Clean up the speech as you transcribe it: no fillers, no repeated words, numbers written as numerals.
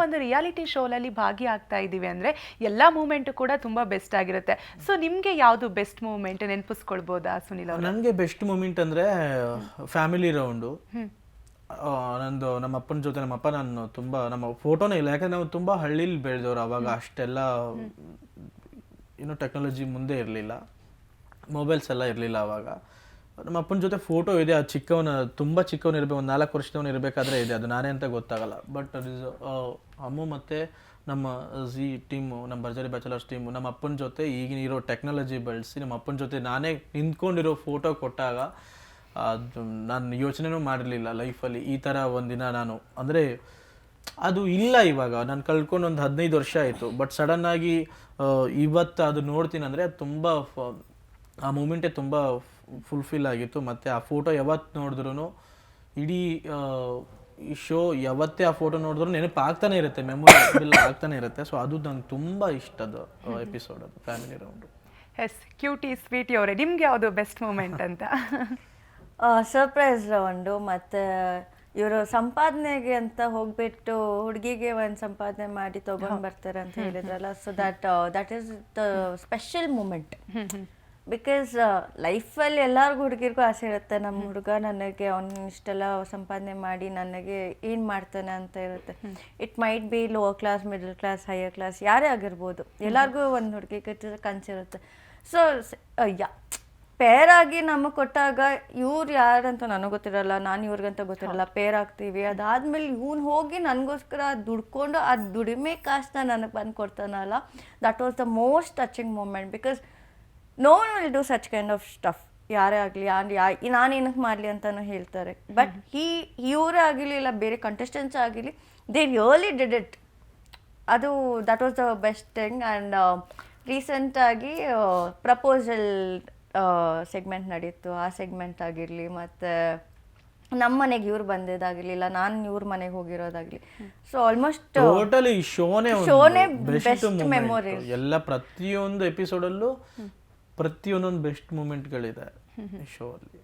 ಒಂದು ರಿಯಾಲಿಟಿ ಶೋಲಲ್ಲಿ ಭಾಗಿಯಾಗ್ತಾ ಇದ್ದೀವಿ ಅಂದರೆ ಎಲ್ಲ ಮೂಮೆಂಟು ಕೂಡ ತುಂಬ ಬೆಸ್ಟ್ ಆಗಿರುತ್ತೆ. ಸೊ ನಿಮಗೆ ಯಾವುದು ಬೆಸ್ಟ್ ಮೂಮೆಂಟ್ ನೆನಪಿಸ್ಕೊಳ್ಬೋದಾ ಸುನಿಲ್ ಅವರು? ನನಗೆ ಬೆಸ್ಟ್ ಮೂಮೆಂಟ್ ಅಂದರೆ ಫ್ಯಾಮಿಲಿ ರೌಂಡು. ನಂದು ನಮ್ಮ ಅಪ್ಪನ ಜೊತೆ ನಮ್ಮ ಅಪ್ಪ ನಾನು ತುಂಬ ನಮ್ಮ ಫೋಟೋನೇ ಇಲ್ಲ, ಯಾಕಂದರೆ ನಾವು ತುಂಬ ಹಳ್ಳಿಲಿ ಬೆಳೆದವರು. ಅವಾಗ ಅಷ್ಟೆಲ್ಲ ಇನ್ನೂ ಟೆಕ್ನಾಲಜಿ ಮುಂದೆ ಇರಲಿಲ್ಲ, ಮೊಬೈಲ್ಸ್ ಎಲ್ಲ ಇರಲಿಲ್ಲ ಅವಾಗ. ನಮ್ಮ ಅಪ್ಪನ ಜೊತೆ ಫೋಟೋ ಇದೆ, ಅದು ಚಿಕ್ಕವನ ತುಂಬ ಚಿಕ್ಕವನು ಇರಬೇಕು, ಒಂದು 4 ವರ್ಷದವನು ಇರಬೇಕಾದ್ರೆ ಇದೆ, ಅದು ನಾನೇ ಅಂತ ಗೊತ್ತಾಗಲ್ಲ. ಬಟ್ ಅದು ಅಮ್ಮು ಮತ್ತು ನಮ್ಮ ಝೀ ಟೀಮು, ನಮ್ಮ ಭರ್ಜರಿ ಬ್ಯಾಚಲರ್ಸ್ ಟೀಮು ನಮ್ಮ ಅಪ್ಪನ ಜೊತೆ ಈಗಿನ ಇರೋ ಟೆಕ್ನಾಲಜಿ ಬಳಸಿ ನಮ್ಮ ಅಪ್ಪನ ಜೊತೆ ನಾನೇ ನಿಂತ್ಕೊಂಡಿರೋ ಫೋಟೋ ಕೊಟ್ಟಾಗ ಅದು ನಾನು ಯೋಚನೆನೂ ಮಾಡಿರಲಿಲ್ಲ ಲೈಫಲ್ಲಿ ಈ ಥರ ಒಂದಿನ ನಾನು, ಅಂದರೆ ಅದು ಇಲ್ಲ. ಇವಾಗ ನಾನು ಕಳ್ಕೊಂಡು ಒಂದು 15 ವರ್ಷ ಆಯಿತು, ಬಟ್ ಸಡನ್ನಾಗಿ ಇವತ್ತು ಅದು ನೋಡ್ತೀನಿ ಅಂದರೆ ಅದು ತುಂಬ ಆ ಮೂಮೆಂಟೇ ತುಂಬ ಫುಲ್ಫಿಲ್ ಆಗಿತ್ತು. ಮತ್ತು ಆ ಫೋಟೋ ಯಾವತ್ತು ನೋಡಿದ್ರೂ ಇಡೀ ಈ ಶೋ ಯಾವತ್ತೇ ಆ ಫೋಟೋ ನೋಡಿದ್ರು ನೆನಪು ಆಗ್ತಾನೆ ಇರುತ್ತೆ, ಮೆಮೊರೇಬಲ್ ಆಗ್ತಾನೆ ಇರುತ್ತೆ. ಸೊ ಅದು ನಂಗೆ ತುಂಬ ಇಷ್ಟದ ಎಪಿಸೋಡ್ ಅದು family round. Yes, cutie sweetie ಅವರೇ, ನಿಮ್ಗೆ ಯಾವುದು ಬೆಸ್ಟ್ ಮೂಮೆಂಟ್ ಅಂತ? Surprise round. ಮತ್ತು ಇವರು ಸಂಪಾದನೆಗೆ ಅಂತ ಹೋಗ್ಬಿಟ್ಟು ಹುಡುಗಿಗೆ ಒಂದು ಸಂಪಾದನೆ ಮಾಡಿ ತೊಗೊಂಡು ಬರ್ತಾರೆ ಅಂತ ಹೇಳಿದ್ರಲ್ಲ, so that is the special moment. Because ಲೈಫಲ್ಲಿ ಎಲ್ಲರಿಗೂ ಹುಡುಗಿರ್ಗೂ ಆಸೆ ಇರುತ್ತೆ, ನಮ್ಮ ಹುಡುಗ ನನಗೆ ಅವ್ನು ಇಷ್ಟೆಲ್ಲ ಸಂಪಾದನೆ ಮಾಡಿ ನನಗೆ ಏನು ಮಾಡ್ತಾನೆ ಅಂತ ಇರುತ್ತೆ. It might be lower class, middle class, higher class, ಯಾರೇ ಆಗಿರ್ಬೋದು, ಎಲ್ಲರಿಗೂ ಒಂದು ಹುಡುಗಿಗೆ ಕನಸಿರುತ್ತೆ. ಸೊ ಪೇರ್ ಆಗಿ ನಮಗೆ ಕೊಟ್ಟಾಗ ಇವ್ರು ಯಾರಂತ ನನಗೆ ಗೊತ್ತಿರಲ್ಲ, ನಾನು ಇವ್ರಿಗಂತ ಗೊತ್ತಿರಲ್ಲ, ಪೇರ್ ಆಗ್ತೀವಿ. ಅದಾದ್ಮೇಲೆ ಇವ್ನು ಹೋಗಿ ನನಗೋಸ್ಕರ ದುಡ್ಕೊಂಡು ಆ ದುಡಿಮೆ ಕಾಸನ್ನ ನನಗೆ ಬಂದು ಕೊಡ್ತಾನಲ್ಲ, that was the most touching moment. Because no one will do such kind of stuff. ಯಾರೇ ಆಗಲಿ, ನಾನು ಏನಕ್ಕೆ ಮಾಡಲಿ ಅಂತಲೂ ಹೇಳ್ತಾರೆ. ಬಟ್ ಇವರೇ ಆಗಿರಲಿ ಇಲ್ಲ ಬೇರೆ ಕಂಟೆಸ್ಟೆಂಟ್ಸ್ ಆಗಿರಲಿ, ದೇ ರಿಯಲಿ ಡಿಡ್ ಇಟ್. ಅದು that was the best thing. And ರೀಸೆಂಟಾಗಿ ಪ್ರಪೋಸಲ್ ಸೆಗ್ಮೆಂಟ್ ನಡೀತು, ಆ ಸೆಗ್ಮೆಂಟ್ ಆಗಿರಲಿ, ಮತ್ತು ನಮ್ಮ ಮನೆಗೆ ಇವ್ರು ಬಂದಿದ್ದಾಗಿರಲಿ, ಇಲ್ಲ ನಾನು ಇವ್ರ ಮನೆಗೆ ಹೋಗಿರೋದಾಗಲಿ. ಸೊ ಆಲ್ಮೋಸ್ಟ್ ಟೋಟಲಿ ಶೋನೇ ಬೆಸ್ಟ್ ಮೆಮೊರಿ. ಎಲ್ಲ ಪ್ರತಿಯೊಂದು ಎಪಿಸೋಡಲ್ಲೂ ಪ್ರತಿಯೊಂದೊಂದು ಬೆಸ್ಟ್ ಮೂಮೆಂಟ್ಗಳಿದೆ ಶೋ ಅಲ್ಲಿ.